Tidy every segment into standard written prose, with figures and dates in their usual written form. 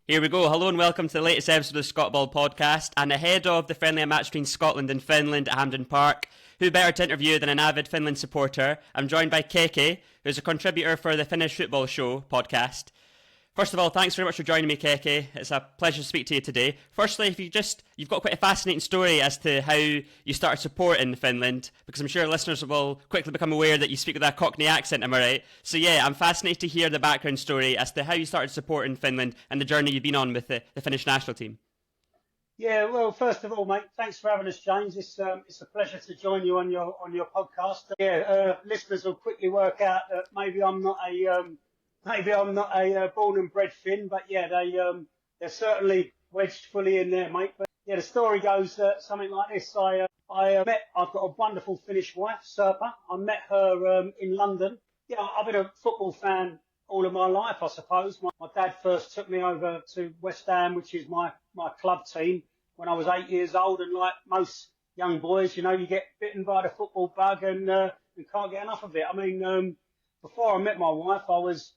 Here we go. Hello and welcome to the latest episode of the Scotball podcast. And ahead of the friendly match between Scotland and Finland at Hampden Park, who better to interview than an avid Finland supporter? I'm joined by Keke, who's a contributor for the Finnish Football Show podcast. First of all, thanks very much for joining me, Keke. It's a pleasure to speak to you today. Firstly, if you've got quite a fascinating story as to how you started supporting Finland, because I'm sure listeners will quickly become aware that you speak with a Cockney accent, am I right? So yeah, I'm fascinated to hear the background story as to how you started supporting Finland and the journey you've been on with the Finnish national team. Yeah, well, first of all, mate, thanks for having us, James. It's a pleasure to join you on your podcast. Listeners will quickly work out that maybe I'm not a born and bred Finn, but yeah, they're certainly wedged fully in there, mate. But yeah, the story goes something like this. I've got a wonderful Finnish wife, Sirpa. I met her in London. Yeah, I've been a football fan all of my life, I suppose. My dad first took me over to West Ham, which is my club team, when I was 8 years old. And like most young boys, you know, you get bitten by the football bug and you can't get enough of it. I mean, before I met my wife, I used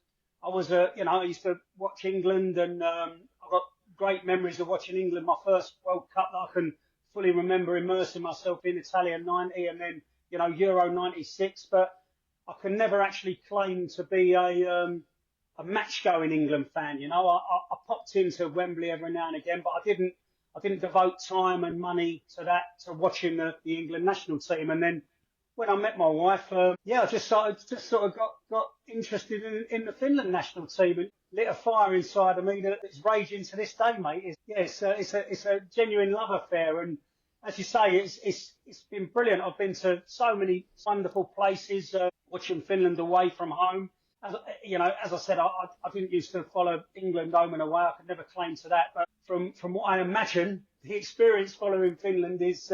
to watch England, and I've got great memories of watching England. My first World Cup that I can fully remember immersing myself in, Italian 90, and then, you know, Euro 96. But I can never actually claim to be a match-going England fan. You know, I popped into Wembley every now and again, but I didn't devote time and money to watching the England national team. And then when I met my wife, I just sort of got interested in the Finland national team, and lit a fire inside of me that's raging to this day, mate. It's a genuine love affair, and as you say, it's been brilliant. I've been to so many wonderful places, watching Finland away from home. As I said, I didn't used to follow England home and away. I could never claim to that, but from what I imagine, the experience following Finland is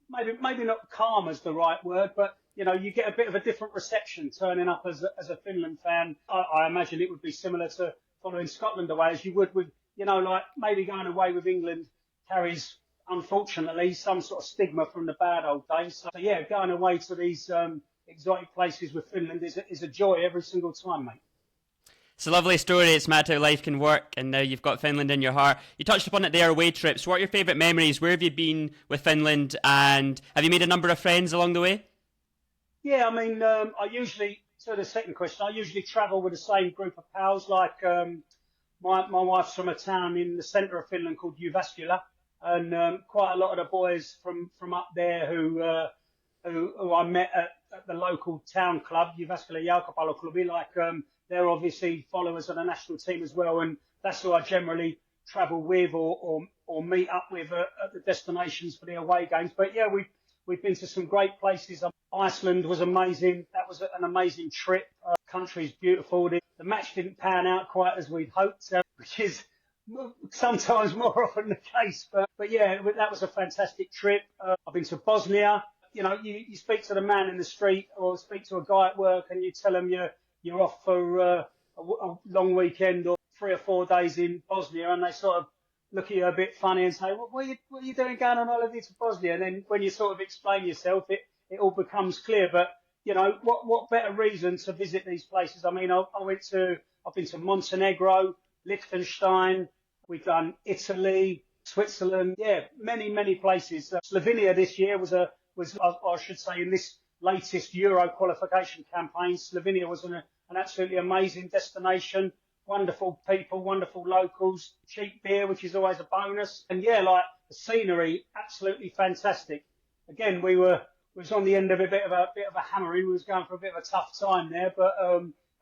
maybe not calm as the right word, but you know, you get a bit of a different reception turning up as a Finland fan. I imagine it would be similar to following Scotland away, as you would with, you know, like maybe going away with England carries, unfortunately, some sort of stigma from the bad old days. So yeah, going away to these exotic places with Finland is a joy every single time, mate. It's a lovely story. It's mad how life can work, and now you've got Finland in your heart. You touched upon it there, away trips. What are your favourite memories? Where have you been with Finland, and have you made a number of friends along the way? Yeah, I mean, to the second question, I usually travel with the same group of pals. Like my wife's from a town in the centre of Finland called Jyväskylä, and quite a lot of the boys from up there who I met at the local town club, Jyväskylä Jalkapalloklubi, they're obviously followers of the national team as well, and that's who I generally travel with or meet up with at the destinations for the away games. But yeah, we've been to some great places. Iceland was amazing. That was an amazing trip. Country's beautiful. The match didn't pan out quite as we'd hoped, which is sometimes more often the case. But yeah, that was a fantastic trip. I've been to Bosnia. You know, you speak to the man in the street or speak to a guy at work, and you tell him you're off for a long weekend or 3 or 4 days in Bosnia, and they sort of look at you a bit funny and say, what are you doing going on holiday to Bosnia? And then when you sort of explain yourself, it all becomes clear. But, you know, what better reason to visit these places? I mean, I've been to Montenegro, Liechtenstein, we've done Italy, Switzerland, yeah, many places. Slovenia this year was I should say, in this latest Euro qualification campaign, Slovenia was an absolutely amazing destination. Wonderful people, wonderful locals, cheap beer, which is always a bonus. And yeah, like the scenery, absolutely fantastic. Again, we was on the end of a bit of a hammering. We was going for a bit of a tough time there, but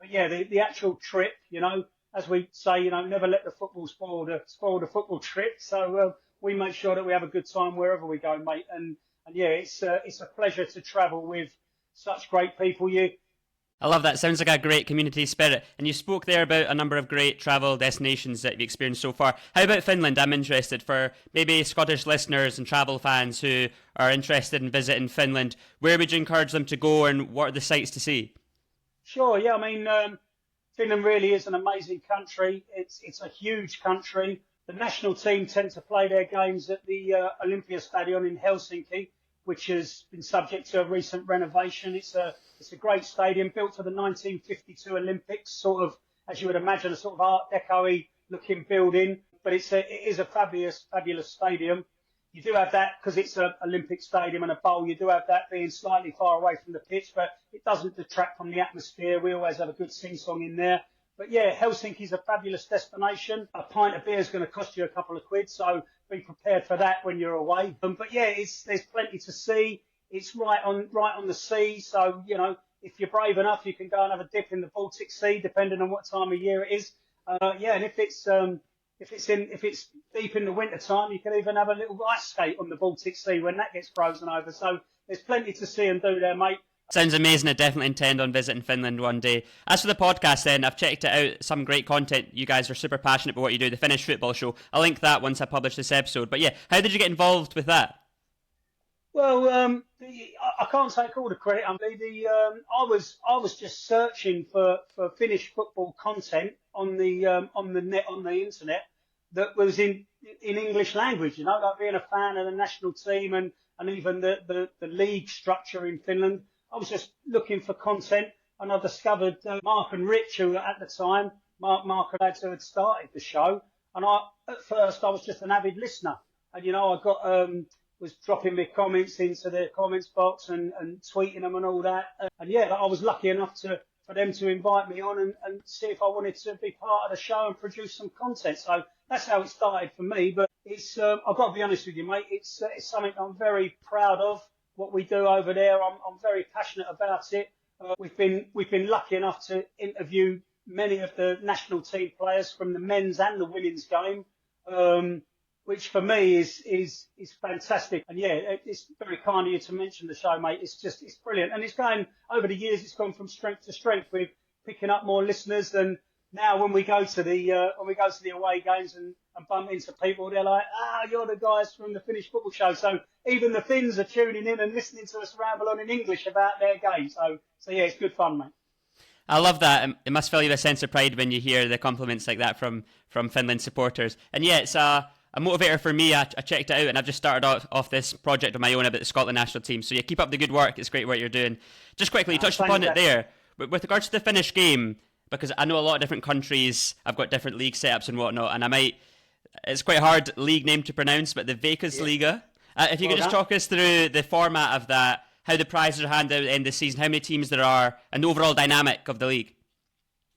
yeah, the actual trip, you know, as we say, you know, never let the football spoil the football trip. So we make sure that we have a good time wherever we go, mate. And yeah, it's a pleasure to travel with such great people. I love that. Sounds like a great community spirit. And you spoke there about a number of great travel destinations that you've experienced so far. How about Finland? I'm interested for maybe Scottish listeners and travel fans who are interested in visiting Finland. Where would you encourage them to go, and what are the sights to see? Sure. Yeah. I mean, Finland really is an amazing country. It's a huge country. The national team tend to play their games at the Olympiastadion in Helsinki, which has been subject to a recent renovation. It's a great stadium built for the 1952 Olympics, sort of, as you would imagine, a sort of Art Deco-y looking building, but it is a fabulous stadium. You do have that because it's an Olympic stadium and a bowl. You do have that being slightly far away from the pitch, but it doesn't detract from the atmosphere. We always have a good sing-song in there. But yeah, Helsinki's a fabulous destination. A pint of beer is going to cost you a couple of quid, so be prepared for that when you're away. But yeah, there's plenty to see. It's right on the sea, so if you're brave enough, you can go and have a dip in the Baltic Sea, depending on what time of year it is. And if it's deep in the winter time, you can even have a little ice skate on the Baltic Sea when that gets frozen over. So there's plenty to see and do there, mate. Sounds amazing. I definitely intend on visiting Finland one day. As for the podcast then, I've checked it out. Some great content. You guys are super passionate about what you do. The Finnish Football Show. I'll link that once I publish this episode. But yeah, how did you get involved with that? Well, I can't take all the credit. I was just searching for Finnish football content on the internet that was in English language. Like being a fan of the national team and even the league structure in Finland. I was just looking for content, and I discovered Mark and Rich, who at the time, Mark and lads who had started the show. And at first I was just an avid listener, and I got was dropping my comments into the comments box and tweeting them and all that. And yeah, I was lucky enough for them to invite me on and see if I wanted to be part of the show and produce some content. So that's how it started for me. But it's I've got to be honest with you, mate. It's something I'm very proud of. What we do over there, I'm very passionate about it. We've been lucky enough to interview many of the national team players from the men's and the women's game, which for me is fantastic. And yeah, it's very kind of you to mention the show, mate. It's brilliant, and it's going over the years. It's gone from strength to strength with picking up more listeners. And now when we go to the away games and bump into people, they're like, you're the guys from the Finnish Football Show. So even the Finns are tuning in and listening to us ramble on in English about their game. So yeah, it's good fun, mate. I love that. It must fill you with a sense of pride when you hear the compliments like that from Finland supporters. And yeah, it's a motivator for me. I checked it out, and I've just started off this project of my own about the Scotland national team. So yeah, keep up the good work. It's great what you're doing. Just quickly, you touched upon it there. With regards to the Finnish game, because I know a lot of different countries have got different league setups and whatnot, and it's quite a hard league name to pronounce, but the Veikkausliiga. If you could just talk us through the format of that, how the prizes are handed out at the end of the season, how many teams there are, and the overall dynamic of the league.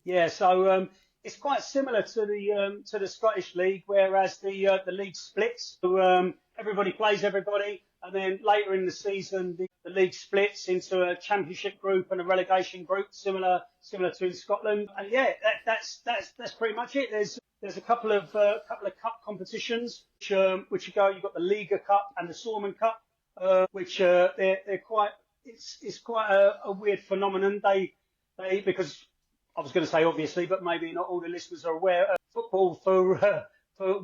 Yeah, so it's quite similar to the Scottish League, whereas the league splits. So everybody plays everybody, and then later in the season the league splits into a championship group and a relegation group, similar to in Scotland. And yeah, that's pretty much it. There's a couple of cup competitions which you go. You've got the Liga Cup and the Suomen Cup, which they're quite. It's quite a weird phenomenon. They because I was going to say obviously, but maybe not all the listeners are aware. Football for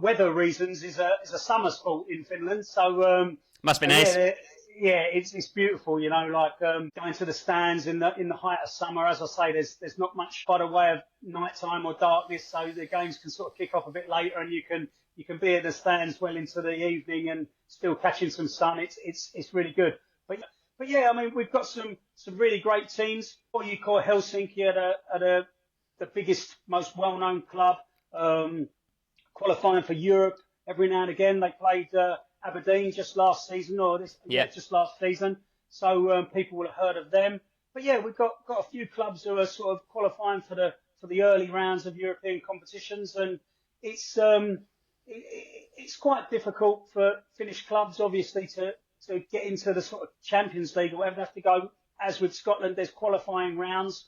weather reasons is a summer sport in Finland. So must be nice. Yeah, it's beautiful. Like going to the stands in the height of summer. As I say, there's not much by the way of nighttime or darkness, so the games can sort of kick off a bit later, and you can be at the stands well into the evening and still catching some sun. It's really good. But yeah, I mean, we've got some really great teams. What you call Helsinki at the biggest, most well-known club, qualifying for Europe every now and again. They played Aberdeen just last season, just last season. So people will have heard of them. But yeah, we've got a few clubs who are sort of qualifying for the early rounds of European competitions, and it's quite difficult for Finnish clubs, obviously, to get into the sort of Champions League or whatever. They have to go, as with Scotland, there's qualifying rounds,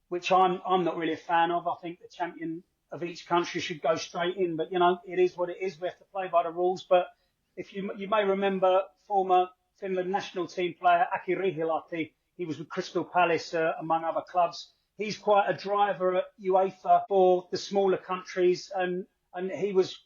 which I'm not really a fan of. I think the champion of each country should go straight in, but it is what it is. We have to play by the rules. But if you may remember former Finland national team player Aki Rihilahti, he was with Crystal Palace among other clubs. He's quite a driver at UEFA for the smaller countries, and he was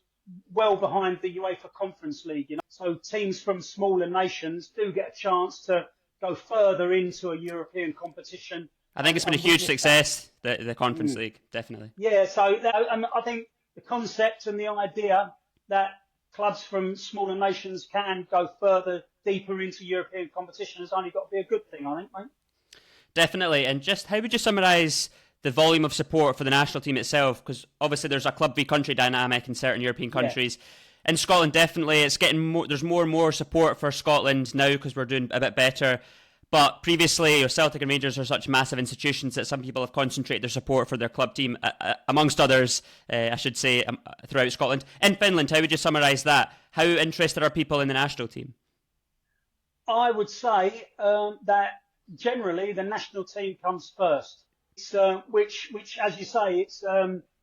well behind the UEFA Conference League. So teams from smaller nations do get a chance to go further into a European competition. I think it's been a huge success, the Conference League, definitely. Yeah, so I think the concept and the idea that clubs from smaller nations can go further, deeper into European competition has only got to be a good thing, I think, mate. Definitely. And just how would you summarise the volume of support for the national team itself? Because obviously there's a club v country dynamic in certain European countries. Yeah. In Scotland, definitely, it's getting more. There's more and more support for Scotland now because we're doing a bit better. But previously, Celtic and Rangers are such massive institutions that some people have concentrated their support for their club team, amongst others, I should say, throughout Scotland. In Finland, how would you summarise that? How interested are people in the national team? I would say that generally the national team comes first. It's, which, as you say, it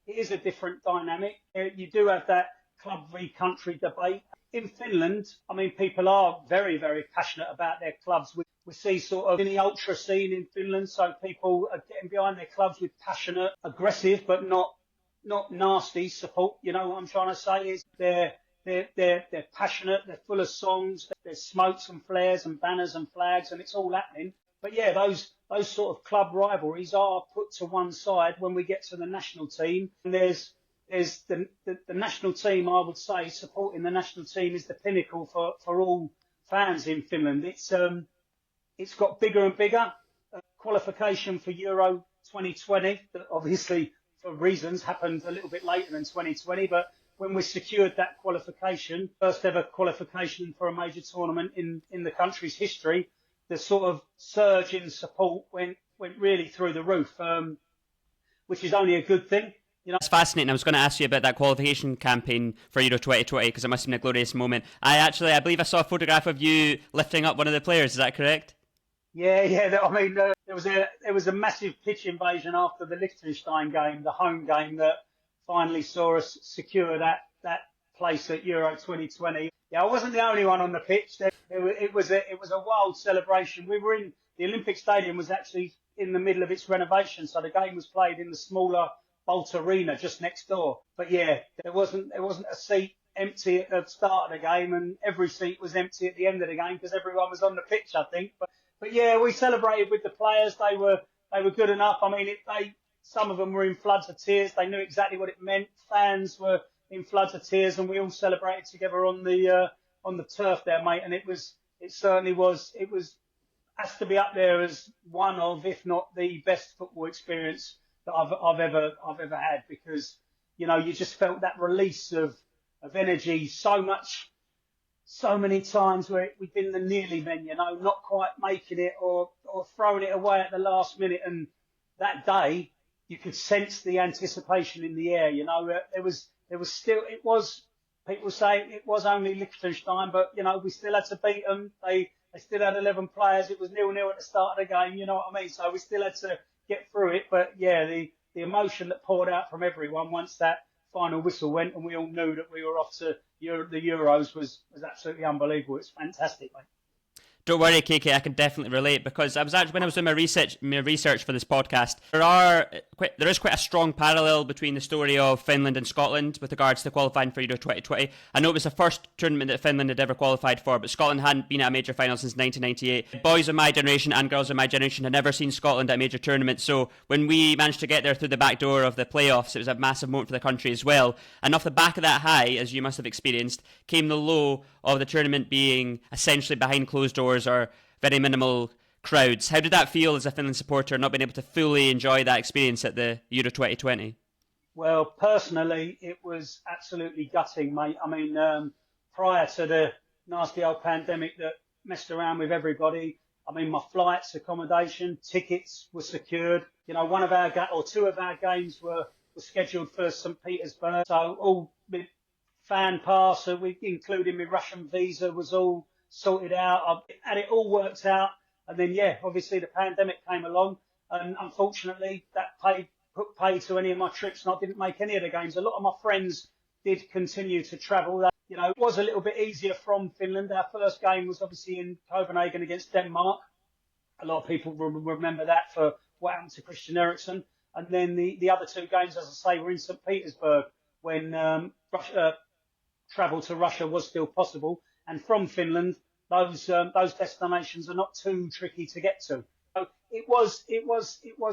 is a different dynamic. You do have that club v country debate. In Finland, I mean, people are very, very passionate about their clubs. We see sort of in the ultra scene in Finland, so people are getting behind their clubs with passionate, aggressive, but not nasty support. You know what I'm trying to say is they're passionate, they're full of songs, there's smokes and flares and banners and flags, and it's all happening. But yeah, those sort of club rivalries are put to one side when we get to the national team. And there's the national team, I would say, supporting the national team is the pinnacle for all fans in Finland. It's got bigger and bigger. Qualification for Euro 2020, that obviously for reasons happened a little bit later than 2020, but when we secured that qualification, first ever qualification for a major tournament in the country's history, the sort of surge in support went really through the roof, which is only a good thing. You know, it's fascinating. I was going to ask you about that qualification campaign for Euro 2020 because it must have been a glorious moment. I believe I saw a photograph of you lifting up one of the players. Is that correct? Yeah. I mean, there was a massive pitch invasion after the Liechtenstein game, the home game, that finally saw us secure that place at Euro 2020. Yeah, I wasn't the only one on the pitch. It was a wild celebration. We were in the Olympic Stadium, was actually in the middle of its renovation, so the game was played in the smaller Bolt Arena just next door. But yeah, there wasn't a seat empty at the start of the game, and every seat was empty at the end of the game because everyone was on the pitch, I think. But yeah, we celebrated with the players. They were good enough. I mean, some of them were in floods of tears. They knew exactly what it meant. Fans were in floods of tears, and we all celebrated together on the turf there, mate. And it certainly was has to be up there as one of, if not the best football experience that I've ever had, because you know, you just felt that release of energy so many times where we've been the nearly men, you know, not quite making it or throwing it away at the last minute. And that day, you could sense the anticipation in the air. You know, people say it was only Liechtenstein, but you know, we still had to beat them. They still had 11 players. It was 0-0 at the start of the game. You know what I mean? So we still had to get through it. But yeah, the emotion that poured out from everyone once that final whistle went and we all knew that we were off to the Euros was absolutely unbelievable. It's fantastic, mate. Don't worry, Keke, I can definitely relate, because when I was doing my research for this podcast, there is quite a strong parallel between the story of Finland and Scotland with regards to qualifying for Euro 2020. I know it was the first tournament that Finland had ever qualified for, but Scotland hadn't been at a major final since 1998. Boys of my generation and girls of my generation had never seen Scotland at a major tournament, so when we managed to get there through the back door of the playoffs, it was a massive moment for the country as well. And off the back of that high, as you must have experienced, came the low of the tournament being essentially behind closed doors or very minimal crowds. How did that feel as a Finland supporter, not being able to fully enjoy that experience at the Euro 2020? Well, personally, it was absolutely gutting, mate. I mean, prior to the nasty old pandemic that messed around with everybody, I mean, my flights, accommodation, tickets were secured. You know, two of our games were scheduled for St. Petersburg. So all with fan pass, including my Russian visa, was all sorted out. I had it all worked out. And then, yeah, obviously the pandemic came along. And unfortunately, that put pay to any of my trips, and I didn't make any of the games. A lot of my friends did continue to travel. You know, it was a little bit easier from Finland. Our first game was obviously in Copenhagen against Denmark. A lot of people remember that for what happened to Christian Eriksen. And then the other two games, as I say, were in St. Petersburg when travel to Russia was still possible. And from Finland, those destinations are not too tricky to get to. So it was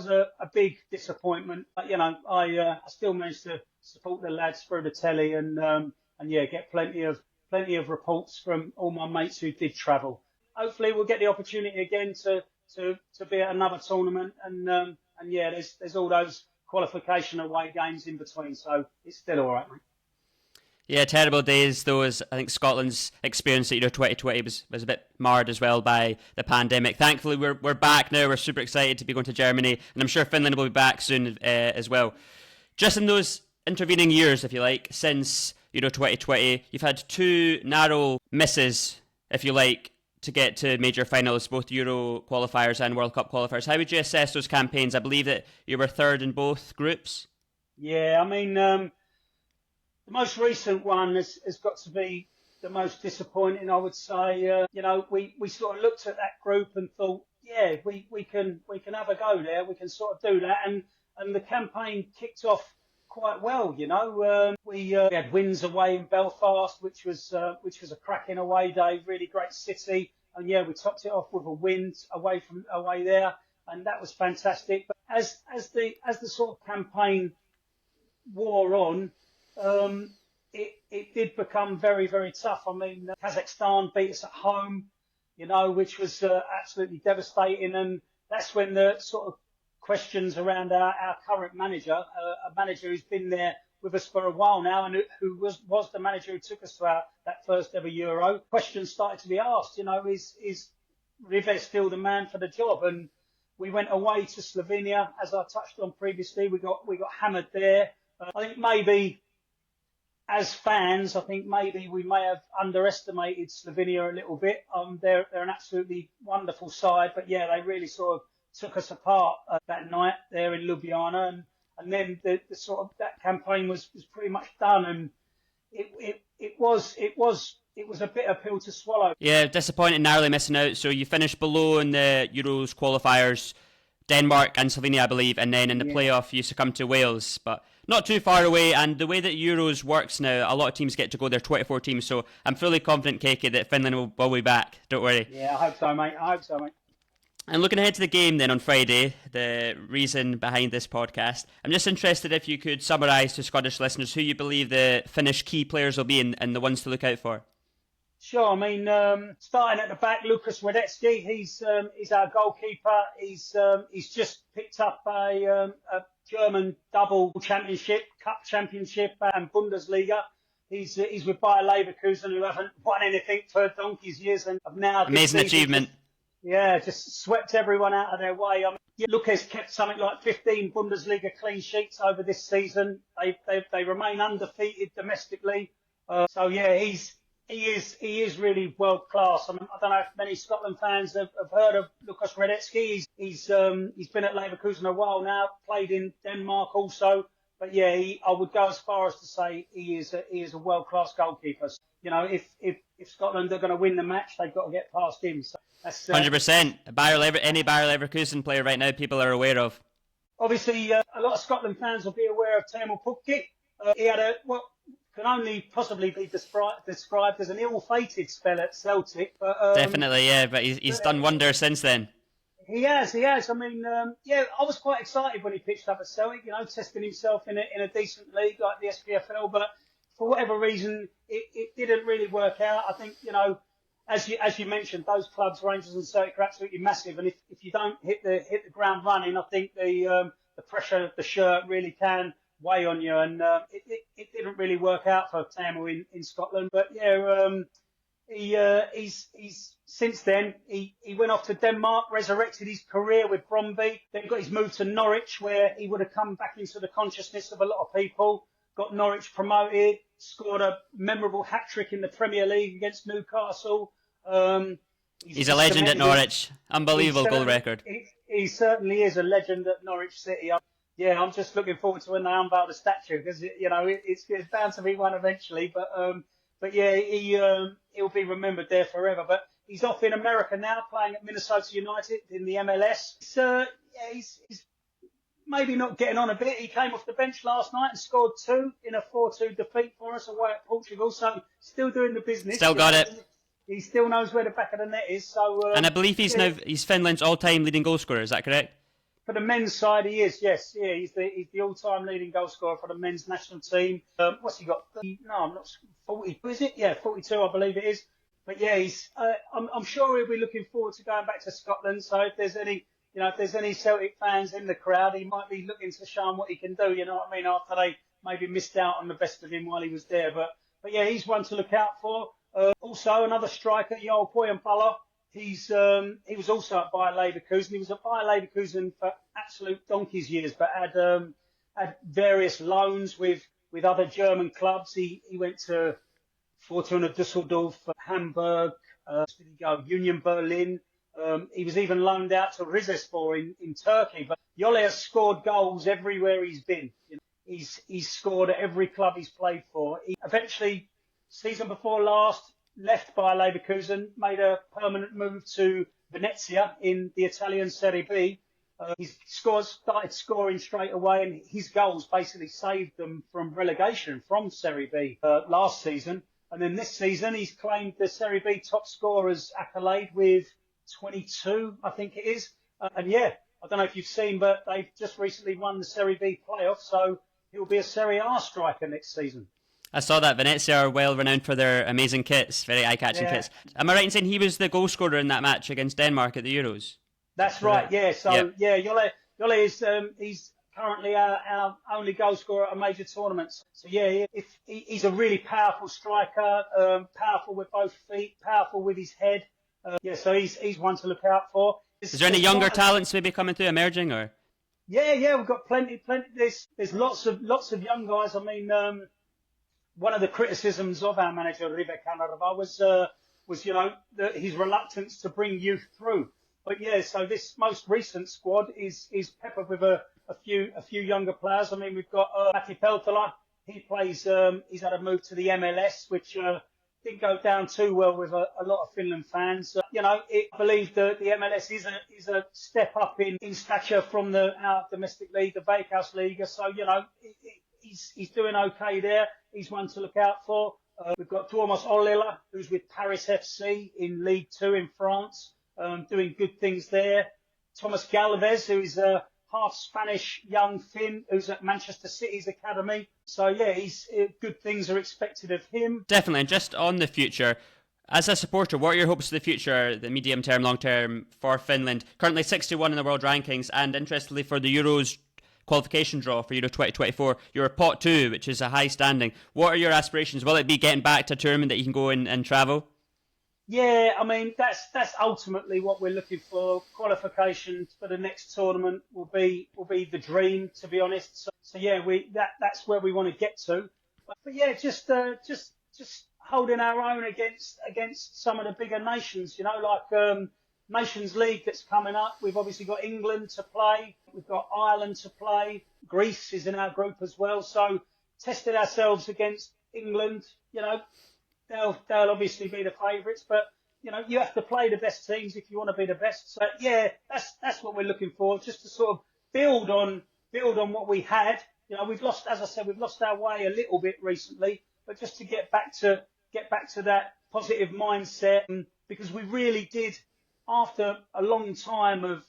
a big disappointment. But, you know, I still managed to support the lads through the telly and get plenty of reports from all my mates who did travel. Hopefully we'll get the opportunity again to be at another tournament and and yeah, there's all those qualification away games in between, so it's still all right, mate. Yeah, terrible days those. I think Scotland's experience at Euro 2020 was a bit marred as well by the pandemic. Thankfully, we're back now. We're super excited to be going to Germany, and I'm sure Finland will be back soon as well. Just in those intervening years, if you like, since Euro 2020, you've had two narrow misses, if you like, to get to major finals, both Euro qualifiers and World Cup qualifiers. How would you assess those campaigns? I believe that you were third in both groups. Yeah, I mean, the most recent one has got to be the most disappointing, I would say. We sort of looked at that group and thought, yeah, we can have a go there. We can sort of do that, and the campaign kicked off quite well. We had wins away in Belfast, which was a cracking away day, really great city, and yeah, we topped it off with a win away there, and that was fantastic. But as the sort of campaign wore on, it did become very, very tough. I mean, Kazakhstan beat us at home, which was absolutely devastating, and that's when the sort of questions around our current manager, a manager who's been there with us for a while now, and who was the manager who took us to that first ever Euro. Questions started to be asked. Is Rive still the man for the job? And we went away to Slovenia, as I touched on previously. We got hammered there. I think maybe as fans, we may have underestimated Slovenia a little bit. They're an absolutely wonderful side, but yeah, they really sort of took us apart that night there in Ljubljana, and then the sort of that campaign was pretty much done, and it was a bitter pill to swallow. Yeah, disappointing, narrowly missing out. So you finished below in the Euros qualifiers, Denmark and Slovenia, I believe, and then in the playoff you succumbed to Wales, but not too far away. And the way that Euros works now, a lot of teams get to go, there 24 teams, so I'm fully confident, Keke, that Finland will be back. Don't worry. Yeah, I hope so, mate. And looking ahead to the game then on Friday, the reason behind this podcast, I'm just interested if you could summarise to Scottish listeners who you believe the Finnish key players will be and the ones to look out for. Sure. I mean, starting at the back, Lukas Hradecky, he's our goalkeeper. He's just picked up a German double championship, cup championship, and Bundesliga. He's with Bayer Leverkusen, who haven't won anything for donkey's years, and have now amazing achievement. Just swept everyone out of their way. I mean, Lukas kept something like 15 Bundesliga clean sheets over this season. They remain undefeated domestically. So yeah, he is really world class. I mean, I don't know if many Scotland fans have heard of Lukas Hradecky. He's been at Leverkusen a while now, played in Denmark also. But yeah, I would go as far as to say he is a world class goalkeeper. If Scotland are going to win the match, they've got to get past him. So that's 100%. Any Bayer Leverkusen player right now, people are aware of. Obviously, a lot of Scotland fans will be aware of Teemu Pukki. He had what can only possibly be described as an ill-fated spell at Celtic. But, definitely, yeah, but he's done wonders since then. He has. I mean, I was quite excited when he pitched up at Celtic, testing himself in a decent league like the SPFL, but for whatever reason, it didn't really work out. I think, as you mentioned, those clubs, Rangers and Celtic, are absolutely massive, and if you don't hit the ground running, I think the pressure of the shirt really can weigh on you, and it didn't really work out for Teemu in Scotland. But yeah, he's since then he went off to Denmark, resurrected his career with Brøndby, then got his move to Norwich, where he would have come back into the consciousness of a lot of people. Got Norwich promoted, scored a memorable hat-trick in the Premier League against Newcastle. He's a legend at Norwich. Unbelievable goal record. He certainly is a legend at Norwich City. I'm just looking forward to when they unveil the statue, because it's bound to be one eventually. But yeah, he'll be remembered there forever. But he's off in America now, playing at Minnesota United in the MLS. He's maybe not getting on a bit. He came off the bench last night and scored 2 in a 4-2 defeat for us away at Portugal. So still doing the business. Still got it. He still knows where the back of the net is. So and I believe he's Finland's all-time leading goal scorer. Is that correct? For the men's side, he is. Yes, yeah, he's the all-time leading goal scorer for the men's national team. What's he got? No, I'm not 40. Is it? Yeah, 42, I believe it is. But yeah, I'm sure he'll be looking forward to going back to Scotland. So if there's any if there's any Celtic fans in the crowd, he might be looking to show them what he can do. You know what I mean? After they maybe missed out on the best of him while he was there, but yeah, he's one to look out for. Also, another striker, Joel Poyampala. He was also at Bayer Leverkusen. He was at Bayer Leverkusen for absolute donkey's years, but had various loans with other German clubs. He went to Fortuna Düsseldorf, Hamburg, did he go? Union Berlin. He was even loaned out to Rizespor in Turkey. But Yole has scored goals everywhere he's been. He's scored at every club he's played for. He eventually, season before last, left Bayer Leverkusen, made a permanent move to Venezia in the Italian Serie B. He started scoring straight away, and his goals basically saved them from relegation from Serie B last season. And then this season, he's claimed the Serie B top scorer's accolade with 22, I think it is. And yeah, I don't know if you've seen, but they've just recently won the Serie B playoff, so he'll be a Serie A striker next season. I saw that Venezia are well renowned for their amazing kits, very eye-catching kits. Am I right in saying he was the goal scorer in that match against Denmark at the Euros? That's right, yeah. So, Yole is he's currently our only goal scorer at a major tournament. So, yeah, he's a really powerful striker, powerful with both feet, powerful with his head. So he's one to look out for. Is there any younger talents maybe coming through, emerging, or? Yeah, we've got plenty. There's lots of young guys. I mean, one of the criticisms of our manager Rive Canarva was his reluctance to bring youth through. But yeah, so this most recent squad is peppered with a few younger players. I mean, we've got Matti Peltola. He plays. He's had a move to the MLS, which didn't go down too well with a lot of Finland fans. I believe that the MLS is a step up in stature from our domestic league, the Veikkaus Liiga. So he's doing okay there. He's one to look out for. We've got Tuomas Ollila, who's with Paris FC in League 2 in France, doing good things there. Thomas Galvez, who is a half Spanish young Finn, who's at Manchester City's academy. So yeah, good things are expected of him. Definitely, and just on the future, as a supporter, what are your hopes for the future, the medium term, long term for Finland? Currently 61 in the world rankings, and interestingly for the Euros qualification draw for Euro 2024, you're pot 2, which is a high standing. What are your aspirations? Will it be getting back to a tournament that you can go and travel? Yeah, I mean that's ultimately what we're looking for. Qualification for the next tournament will be the dream, to be honest. So yeah, that's where we want to get to. But yeah, just holding our own against some of the bigger nations. Like Nations League that's coming up. We've obviously got England to play. We've got Ireland to play. Greece is in our group as well. So tested ourselves against England. They'll obviously be the favourites, but you have to play the best teams if you want to be the best. So yeah, that's what we're looking for, just to sort of build on what we had. We've lost, as I said, we've lost our way a little bit recently, but just to get back to that positive mindset, because we really did, after a long time of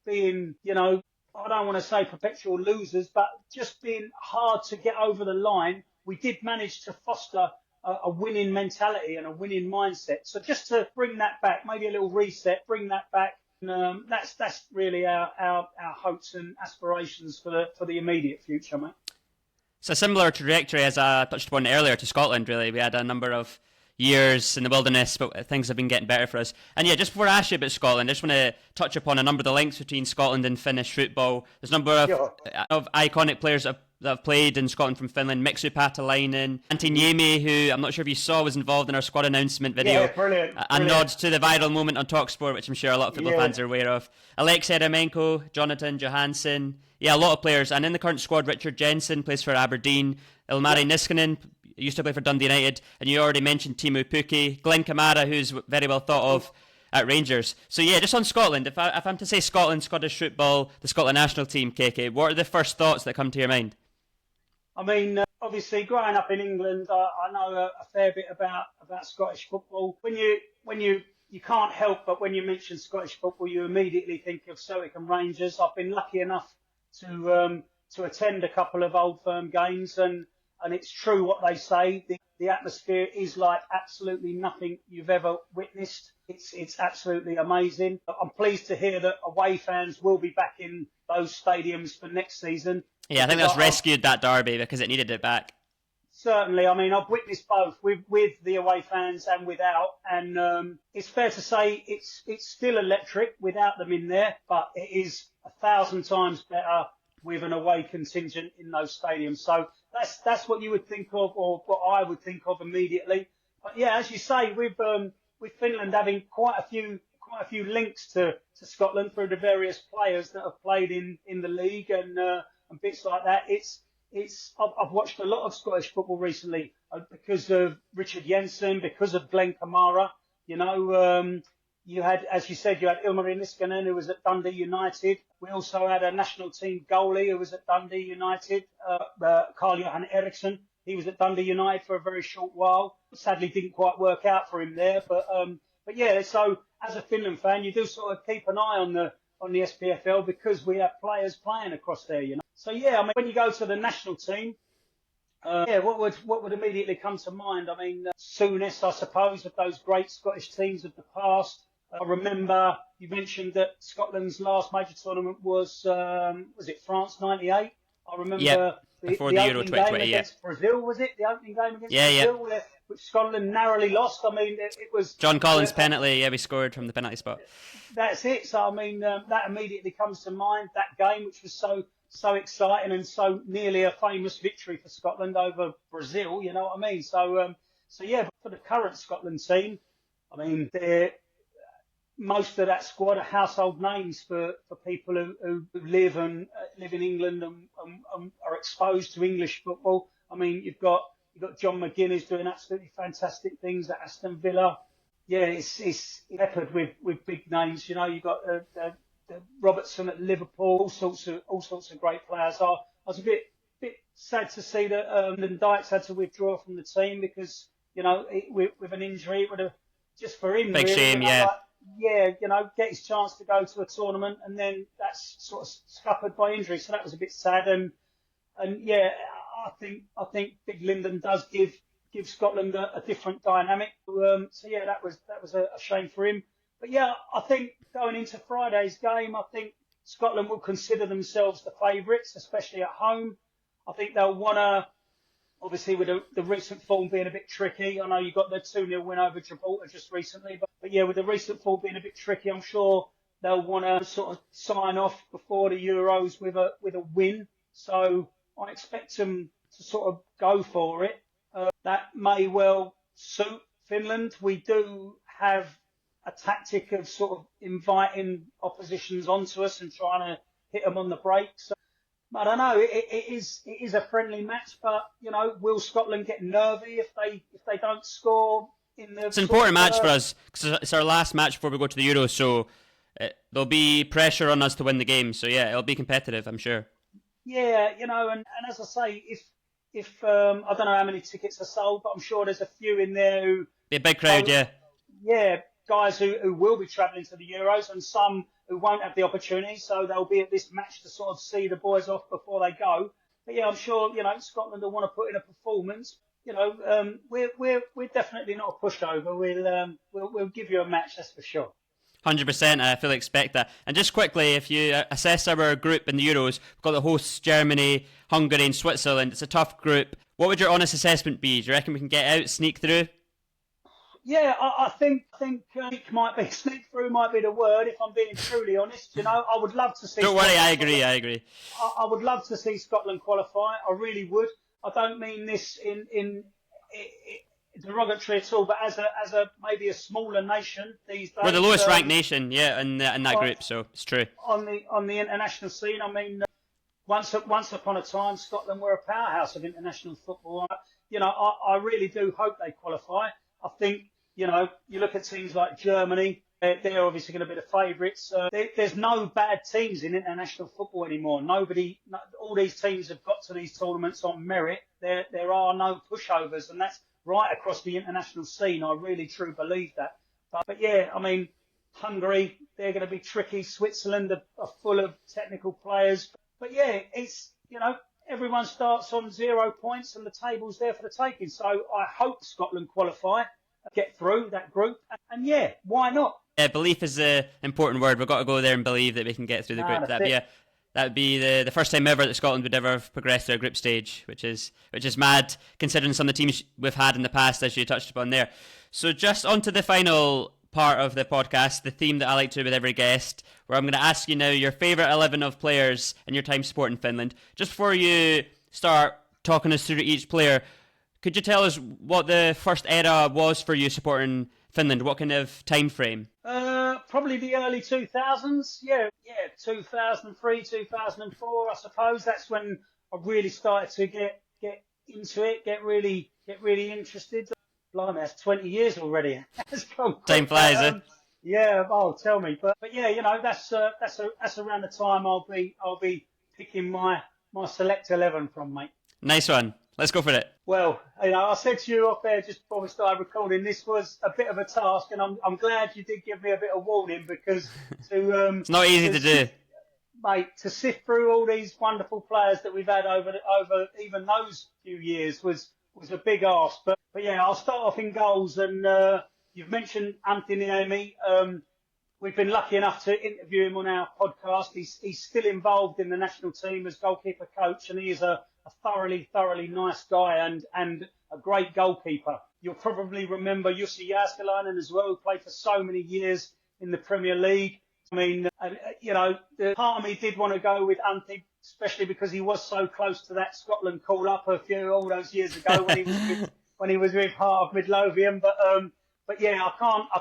being, I don't want to say perpetual losers, but just being hard to get over the line, we did manage to foster a winning mentality and a winning mindset. So just to bring that back, maybe a little reset, bring that back. That's really our hopes and aspirations for the immediate future, mate. It's a similar trajectory as I touched upon earlier to Scotland, really. We had a number of years in the wilderness, but things have been getting better for us. And yeah, just before I ask you about Scotland, I just want to touch upon a number of the links between Scotland and Finnish football. There's a number of iconic players that have played in Scotland from Finland. Mixu Patalainen, Antti Niemi, who I'm not sure if you saw was involved in our squad announcement video. Yeah, brilliant. A nod to the viral moment on TalkSport, which I'm sure a lot of football fans are aware of. Alexei Eremenko, Jonathan Johansson. Yeah, a lot of players. And in the current squad, Richard Jensen plays for Aberdeen. Ilmari Niskanen used to play for Dundee United. And you already mentioned Teemu Pukki. Glenn Kamara, who's very well thought of at Rangers. So yeah, just on Scotland, if I'm to say Scotland, Scottish football, the Scotland national team, Keke, what are the first thoughts that come to your mind? I mean, obviously, growing up in England, I know a fair bit about Scottish football. When you can't help but when you mention Scottish football, you immediately think of Celtic and Rangers. I've been lucky enough to attend a couple of Old Firm games, and it's true what they say. The atmosphere is like absolutely nothing you've ever witnessed. It's absolutely amazing. I'm pleased to hear that away fans will be back in those stadiums for next season. Yeah, I think that's rescued that derby because it needed it back. Certainly, I mean, I've witnessed both with the away fans and without, and it's fair to say it's still electric without them in there, but it is 1,000 times better with an away contingent in those stadiums. So that's what you would think of, or what I would think of immediately. But yeah, as you say, with Finland having quite a few links to Scotland through the various players that have played in the league and bits like that, I've watched a lot of Scottish football recently because of Richard Jensen, because of Glenn Kamara. You know, you had, as you said, you had Ilmari Niskanen, who was at Dundee United. We also had a national team goalie who was at Dundee United, Carl-Johan Eriksson. He was at Dundee United for a very short while. Sadly, didn't quite work out for him there. But yeah, so as a Finland fan, you do sort of keep an eye on the SPFL because we have players playing across there, you know. So yeah, I mean, when you go to the national team, what would immediately come to mind? I mean, Souness, I suppose, of those great Scottish teams of the past. I remember you mentioned that Scotland's last major tournament was it France '98? I remember before the Euro 2020, against Brazil, was it? The opening game against Brazil, which Scotland narrowly lost. I mean, it was John Collins' penalty. Yeah, we scored from the penalty spot. That's it. So I mean, that immediately comes to mind. That game, which was so exciting and so nearly a famous victory for Scotland over Brazil. You know what I mean? So yeah, for the current Scotland team, I mean, most of that squad are household names for people who live in England and are exposed to English football. I mean, you've got John McGuinness doing absolutely fantastic things at Aston Villa. Yeah, it's peppered with big names. You know, you've got the Robertson at Liverpool, all sorts of great players. I was a bit sad to see that Lyndon Dykes had to withdraw from the team because, you know, with an injury, it would have, just for him, big really, shame, you know, yeah. You know, get his chance to go to a tournament, and then that's sort of scuppered by injury. So that was a bit sad. And yeah, I think Big Lyndon does give Scotland a different dynamic. So yeah, that was a shame for him. But yeah, I think going into Friday's game, I think Scotland will consider themselves the favourites, especially at home. I think they'll want to, obviously with the recent form being a bit tricky. I know you got the 2-0 win over Gibraltar just recently, but yeah, with the recent form being a bit tricky, I'm sure they'll want to sort of sign off before the Euros with a win. So I expect them to sort of go for it. That may well suit Finland. We do have a tactic of sort of inviting oppositions onto us and trying to hit them on the break. So, I don't know. It is a friendly match, but you know, will Scotland get nervy if they don't score in the? It's an important match for us because it's our last match before we go to the Euros, so there'll be pressure on us to win the game. So yeah, it'll be competitive, I'm sure. Yeah, you know, and as I say, if I don't know how many tickets are sold, but I'm sure there's a few in there who Be a big crowd, yeah. Yeah, guys who will be travelling to the Euros and some who won't have the opportunity, so they'll be at this match to sort of see the boys off before they go. But yeah, I'm sure, you know, Scotland will want to put in a performance. You know, we're definitely not a pushover. We'll give you a match, that's for sure. 100%, I fully expect that. And just quickly, if you assess our group in the Euros, we've got the hosts Germany, Hungary and Switzerland. It's a tough group. What would your honest assessment be? Do you reckon we can get out, sneak through? Yeah, I think sneak through might be the word, if I'm being truly honest. You know, I would love to see... Don't worry, I agree. I would love to see Scotland qualify. I really would. I don't mean this in derogatory at all, but as a maybe a smaller nation these days. We're the lowest ranked nation, yeah, in that group, so it's true. On the international scene, I mean, once upon a time, Scotland were a powerhouse of international football. You know, I really do hope they qualify. I think, you know, you look at teams like Germany, they're obviously going to be the favourites. There's no bad teams in international football anymore. All these teams have got to these tournaments on merit. There are no pushovers, and that's right across the international scene. I really truly believe that. But yeah, I mean, Hungary, they're going to be tricky. Switzerland are full of technical players. But yeah, it's, you know, everyone starts on 0 points and the table's there for the taking. So I hope Scotland qualify. get through that group. And yeah, why not? Yeah, belief is the important word. We've got to go there and believe that we can get through the group. That would be the first time ever that Scotland would ever have progressed through a group stage, which is mad considering some of the teams we've had in the past, as you touched upon there. So just on to the final part of the podcast, the theme that I like to do with every guest, where I'm going to ask you now your favourite 11 of players in your time supporting Finland. Just before you start talking us through each player, could you tell us what the first era was for you supporting Finland? What kind of time frame? Probably the early 2000s. Yeah, 2003, 2004. I suppose that's when I really started to get into it, get really interested. Blimey, that's 20 years already. Time flies, eh? Yeah, oh, tell me. But yeah, you know, that's around the time I'll be picking my select 11 from, mate. Nice one. Let's go for it. Well, you know, I said to you off there just before we started recording, this was a bit of a task, and I'm glad you did give me a bit of warning, because it's not easy to do, mate. To sift through all these wonderful players that we've had over even those few years was a big ask. But yeah, I'll start off in goals, and you've mentioned Antti Niemi. We've been lucky enough to interview him on our podcast. He's still involved in the national team as goalkeeper coach, and he is a thoroughly nice guy and a great goalkeeper. You'll probably remember Jussi Jääskeläinen as well, who played for so many years in the Premier League. I mean, you know, the part of me did want to go with Antti, especially because he was so close to that Scotland call-up all those years ago when he was with Heart of Midlothian. But yeah, I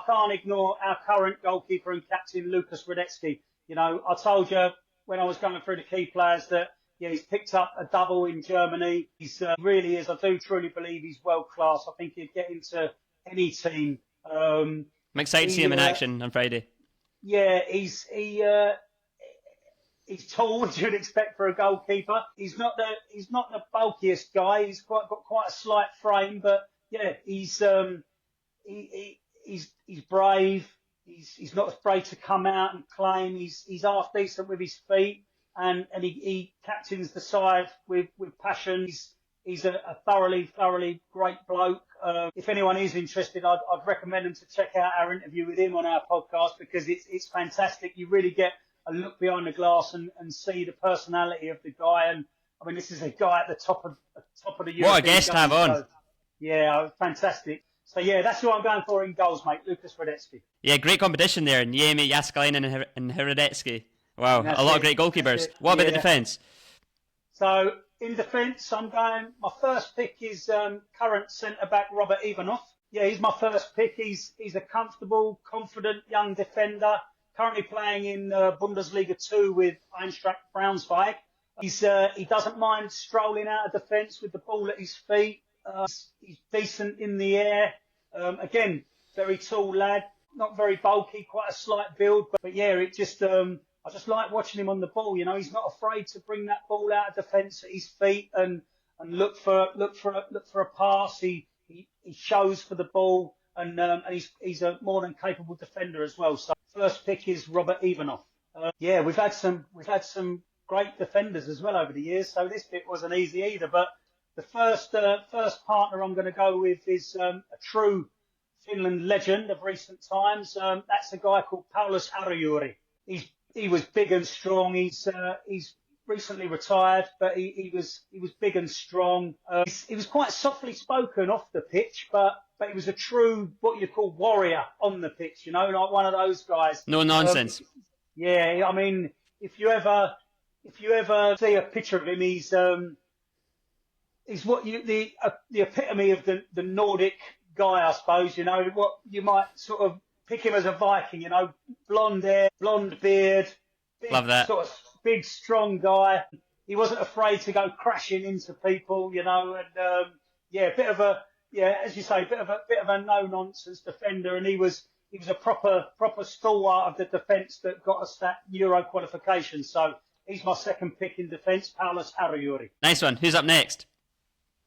can't ignore our current goalkeeper and captain, Lukas Hradecky. You know, I told you when I was going through the key players that, yeah, he's picked up a double in Germany. He's really is. I do truly believe he's world class. I think he'd get into any team. I'm excited to see him in action on Friday. Yeah, he's tall, as you'd expect for a goalkeeper. He's not the bulkiest guy. He's got quite a slight frame, but yeah, he's brave. He's not afraid to come out and claim. He's half decent with his feet. And he captains the side with passion. He's a thoroughly great bloke. If anyone is interested, I'd recommend them to check out our interview with him on our podcast, because it's fantastic. You really get a look behind the glass and see the personality of the guy. And I mean, this is a guy at the top of the European. What a guest to have on! So, yeah, fantastic. So yeah, that's who I'm going for in goals, mate. Lukas Hradecky. Yeah, great competition there. Niemi, Jääskeläinen, and Hradecky. Wow, a lot of great goalkeepers. What about the defence? So, in defence, my first pick is current centre-back Robert Ivanov. Yeah, he's my first pick. He's a comfortable, confident young defender, currently playing in Bundesliga 2 with Eintracht Braunschweig. He doesn't mind strolling out of defence with the ball at his feet. He's decent in the air. Again, very tall lad, not very bulky, quite a slight build. But yeah, it just... I just like watching him on the ball. You know, he's not afraid to bring that ball out of defence at his feet and look for a pass. He shows for the ball, and he's a more than capable defender as well. So first pick is Robert Ivanov. Yeah, we've had some great defenders as well over the years, so this bit wasn't easy either. But the first partner I'm going to go with is a true Finland legend of recent times. That's a guy called Paulus Arjuri. He was big and strong. He's recently retired, but he was big and strong. He was quite softly spoken off the pitch, but he was a true, what you call, warrior on the pitch. You know, like one of those guys. No nonsense. Yeah, I mean, if you ever see a picture of him, he's what the epitome of the Nordic guy, I suppose. You know, what you might sort of pick him as a Viking, you know, blonde hair, blonde beard, love that. Sort of big, strong guy. He wasn't afraid to go crashing into people, you know, and as you say, bit of a no-nonsense defender, and he was a proper stalwart of the defence that got us that Euro qualification. So he's my second pick in defence, Paulus Arjuri. Nice one. Who's up next?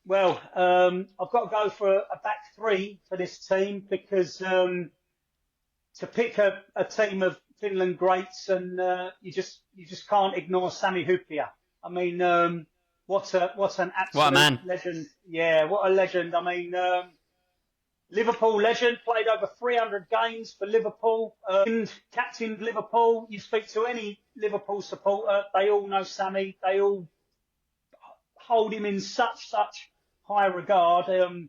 Well, I've got to go for a back three for this team, because to pick a team of Finland greats, and you just can't ignore Sami Hyppia. I mean, what an absolute man. legend! Yeah, what a legend! I mean, Liverpool legend, played over 300 games for Liverpool, and captained Liverpool. You speak to any Liverpool supporter, they all know Sammy. They all hold him in such high regard. They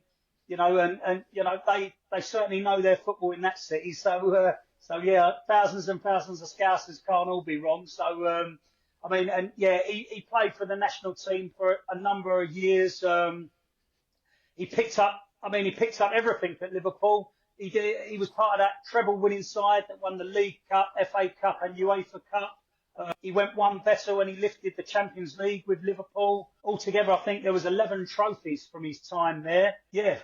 certainly know their football in that city. So yeah, thousands and thousands of Scousers can't all be wrong. So he played for the national team for a number of years. He picked up everything at Liverpool. He was part of that treble-winning side that won the League Cup, FA Cup, and UEFA Cup. He went one better when he lifted the Champions League with Liverpool. Altogether, I think there was 11 trophies from his time there. Yeah,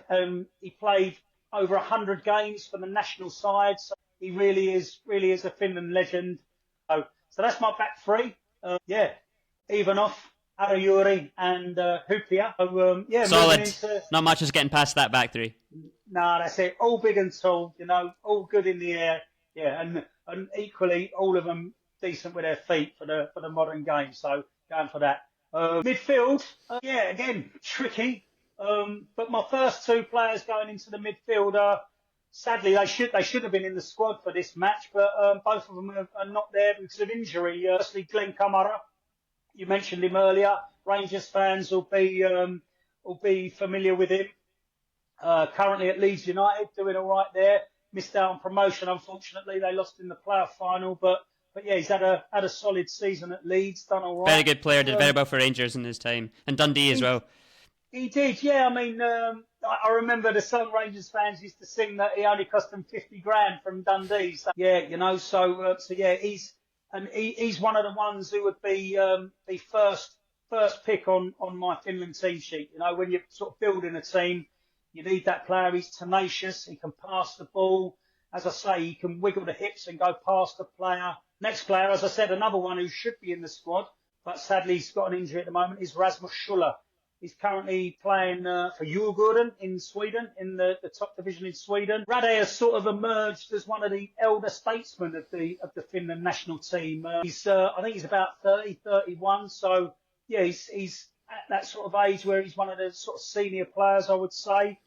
he played over 100 games for the national side. So he really is a Finland legend. So that's my back three. Ivanov, Arajuri and Hupia. So, solid. Not much is getting past that back three. No, that's it. All big and tall, all good in the air. Yeah, and equally, all of them decent with their feet for the modern game. So going for that. Midfield, again, tricky. But my first two players going into the midfield are, sadly, they should have been in the squad for this match, but both of them are not there because of injury. Firstly, Glenn Kamara, you mentioned him earlier. Rangers fans will be familiar with him. Currently at Leeds United, doing all right there. Missed out on promotion, unfortunately. They lost in the playoff final, but yeah, he's had a solid season at Leeds, done all right. Very good player, did very well for Rangers in his time, and Dundee as well. He did, yeah. I mean, I remember the song Rangers fans used to sing that he only cost them 50 grand from Dundee. So, yeah, he's one of the ones who would be first pick on my Finland team sheet. When you're sort of building a team, you need that player. He's tenacious. He can pass the ball. As I say, he can wiggle the hips and go past the player. Next player, as I said, another one who should be in the squad, but sadly he's got an injury at the moment, is Rasmus Schuller. He's currently playing for Djurgården in Sweden, in the top division in Sweden. Rade has sort of emerged as one of the elder statesmen of the Finland national team. I think he's about 30, 31. So yeah, he's at that sort of age where he's one of the sort of senior players, I would say.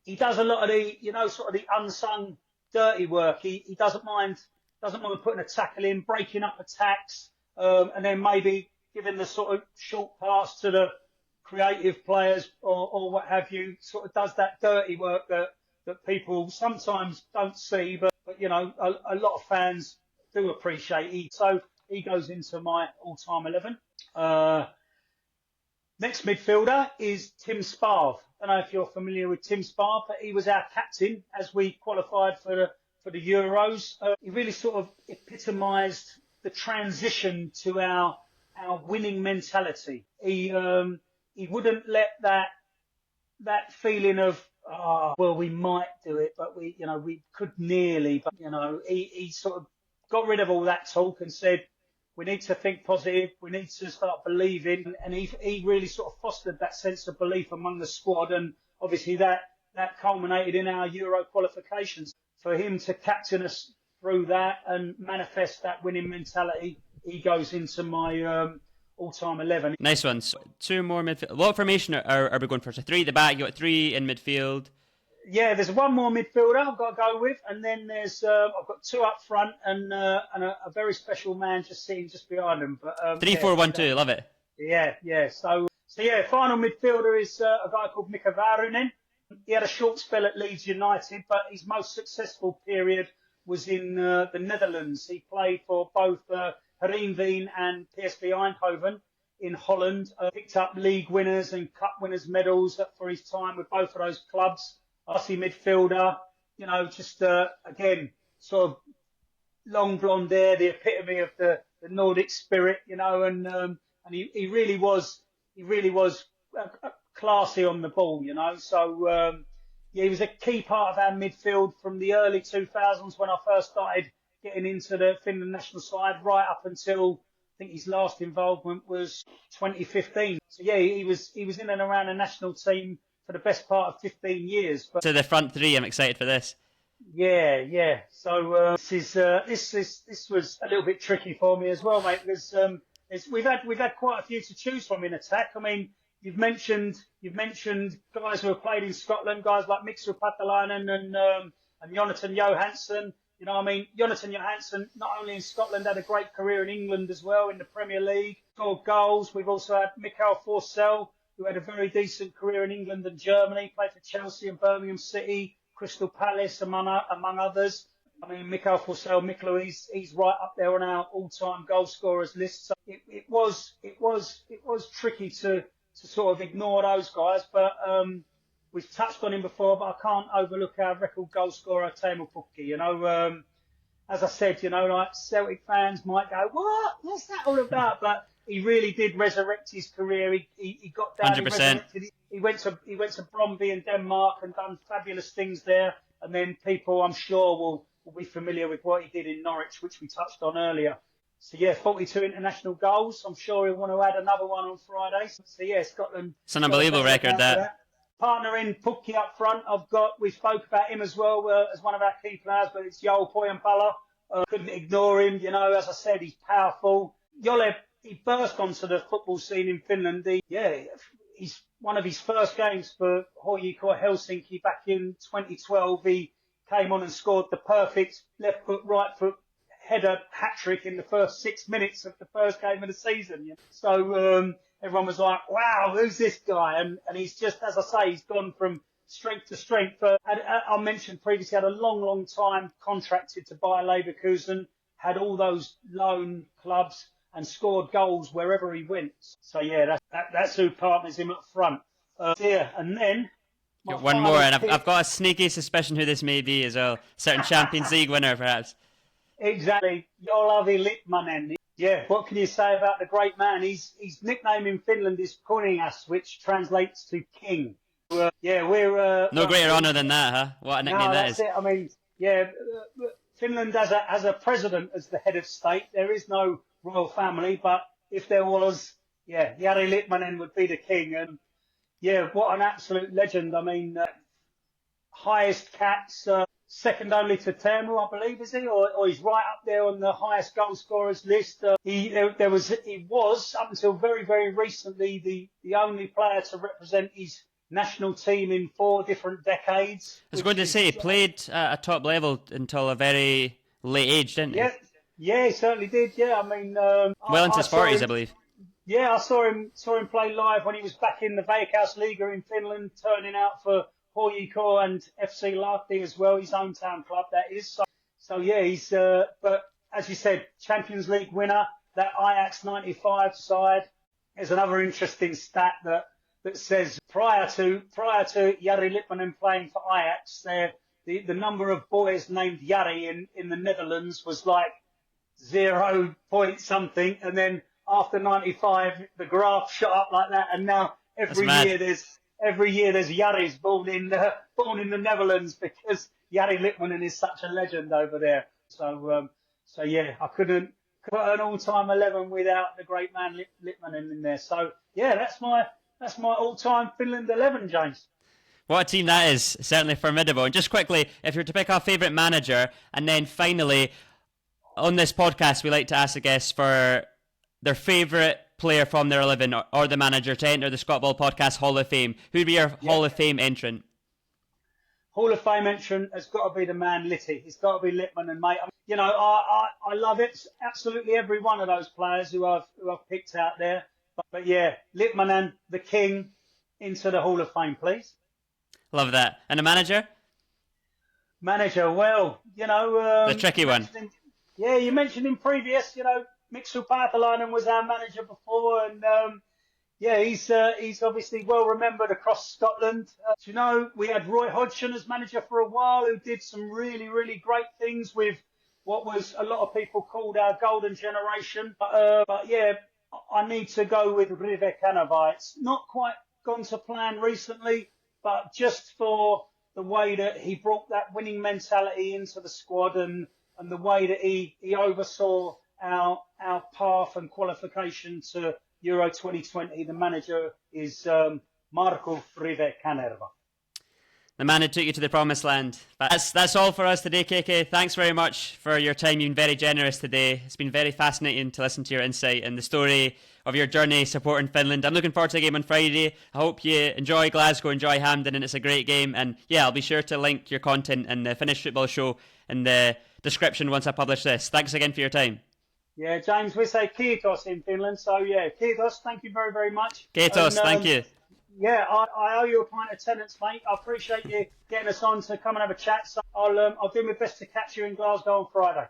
He does a lot of the, sort of the unsung dirty work. He doesn't mind putting a tackle in, breaking up attacks, and then maybe giving the sort of short pass to the creative players or what have you. Sort of does that dirty work that people sometimes don't see, but a lot of fans do appreciate. So he goes into my all-time 11. Next midfielder is Tim Sparv. I don't know if you're familiar with Tim Sparv, but he was our captain as we qualified for the Euros. He really sort of epitomised the transition to our winning mentality. He wouldn't let that feeling of we might do it, but we could nearly. But he sort of got rid of all that talk and said, we need to think positive. We need to start believing, and he really sort of fostered that sense of belief among the squad, and obviously that culminated in our Euro qualifications. For him to captain us through that and manifest that winning mentality, he goes into my all-time 11. Nice ones. Two more midfield. What formation are we going for? So three at the back. You got three in midfield. Yeah, there's one more midfielder I've got to go with, and then there's I've got two up front and a very special man just sitting just behind them. But 3-4-1-2, love it. Yeah. So final midfielder is a guy called Mika Väyrynen. He had a short spell at Leeds United, but his most successful period was in the Netherlands. He played for both Heerenveen and PSV Eindhoven in Holland. Picked up league winners and cup winners medals for his time with both of those clubs. Aussie midfielder, again, sort of long blonde hair, the epitome of the Nordic spirit, and he really was classy on the ball, So he was a key part of our midfield from the early 2000s when I first started getting into the Finland national side, right up until I think his last involvement was 2015. So yeah, he was in and around the national team for the best part of 15 years. But so the front three, I'm excited for this. Yeah. So this was a little bit tricky for me as well, mate, because we've had quite a few to choose from in attack. I mean, you've mentioned guys who have played in Scotland, guys like Mixu Patalainen and Jonathan Johansson. You know, I mean, Jonathan Johansson, not only in Scotland, had a great career in England as well, in the Premier League, scored goals. We've also had Mikael Forsell, who had a very decent career in England and Germany, played for Chelsea and Birmingham City, Crystal Palace, among others. I mean, Mikael Forsell, Miklo, he's right up there on our all-time goal scorers list. So it was tricky to sort of ignore those guys, but we've touched on him before, but I can't overlook our record goal scorer, Teemu Pukki. You know, as I said, you know, like Celtic fans might go, what? What's that all about? But he really did resurrect his career. He got down, 100%. he went to Bromby in Denmark and done fabulous things there. And then people, I'm sure, will be familiar with what he did in Norwich, which we touched on earlier. So yeah, 42 international goals. I'm sure he'll want to add another one on Friday. So yeah, Scotland. It's an unbelievable record, that. Partnering Pukki up front, we spoke about him as well as one of our key players, but it's Joel Poyampala. Couldn't ignore him. You know, as I said, he's powerful. Jolle, he burst onto the football scene in Finland. He's one of his first games for HJK Helsinki back in 2012. He came on and scored the perfect left foot, right foot header hat-trick in the first 6 minutes of the first game of the season. You know? So everyone was like, wow, who's this guy? And he's just, as I say, he's gone from strength to strength. I mentioned previously, had a long time contracted to Bayer Leverkusen, had all those loan clubs and scored goals wherever he went. So yeah, that's who partners him up front. And then one more, and I've got a sneaky suspicion who this may be as well. Certain Champions League winner, perhaps. Exactly, Jari Litmanen. Yeah, what can you say about the great man? His nickname in Finland is Kuningas, which translates to king. We're no greater honour than that, huh? What a nickname that is. It. I mean, Finland has a president as the head of state. There is no royal family, but if there was, Jari Litmanen would be the king. And what an absolute legend. I mean, highest caps, second only to Teemu, I believe, is he? Or he's right up there on the highest goal scorers list. He was up until very, very recently the only player to represent his national team in 4 different decades. I was going to say, he played at a top level until a very late age, didn't he? Yeah, he certainly did. Yeah, I mean, well into his 40s, I believe. Yeah, I saw him play live when he was back in the Veikkausliiga in Finland, turning out for HJK and FC Lahti as well, his own town club, that is. So yeah, he's, but as you said, Champions League winner, that Ajax 95 side. There's another interesting stat that says prior to Jari Litmanen playing for Ajax, the number of boys named Jari in the Netherlands was like 0 point something, and then after 95, the graph shot up like that, and now every year there's Jaris born in the Netherlands, because Jari Litmanen is such a legend over there. So yeah, I couldn't put an all-time 11 without the great man Litmanen in there. So yeah, that's my all-time Finland 11, James. What a team that is. Certainly formidable. And just quickly, if you were to pick our favourite manager, and then finally, on this podcast, we like to ask the guests for their favourite player from their 11 or the manager to enter the Scotball Podcast Hall of Fame. Who'd be your Hall of Fame entrant? Hall of Fame entrant has got to be the man Litty. It's got to be Litmanen, mate. You know, I love it. Absolutely every one of those players who I've picked out there. But yeah, Litmanen, the king, into the Hall of Fame, please. Love that. And a manager? Manager, well, you know... the tricky one. You mentioned in previous, you know, Mixu Patalainen was our manager before, and he's obviously well remembered across Scotland. You know, we had Roy Hodgson as manager for a while, who did some really, really great things with what was a lot of people called our golden generation. But yeah, I need to go with Rive Kanerva. It's not quite gone to plan recently, but just for the way that he brought that winning mentality into the squad, and the way that he oversaw our path and qualification to Euro 2020, the manager is Marko Rive Kanerva. The man who took you to the promised land. That's all for us today, Keke. Thanks very much for your time. You've been very generous today. It's been very fascinating to listen to your insight and the story of your journey supporting Finland. I'm looking forward to the game on Friday. I hope you enjoy Glasgow, enjoy Hampden, and it's a great game. And yeah, I'll be sure to link your content and the Finnish Football Show in the description once I publish this. Thanks again for your time. Yeah, James, we say kiitos in Finland. So yeah, kiitos. Thank you very, very much. Kiitos, thank you. Yeah, I owe you a pint of tenants, mate. I appreciate you getting us on to come and have a chat. So I'll do my best to catch you in Glasgow on Friday.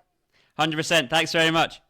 100%. Thanks very much.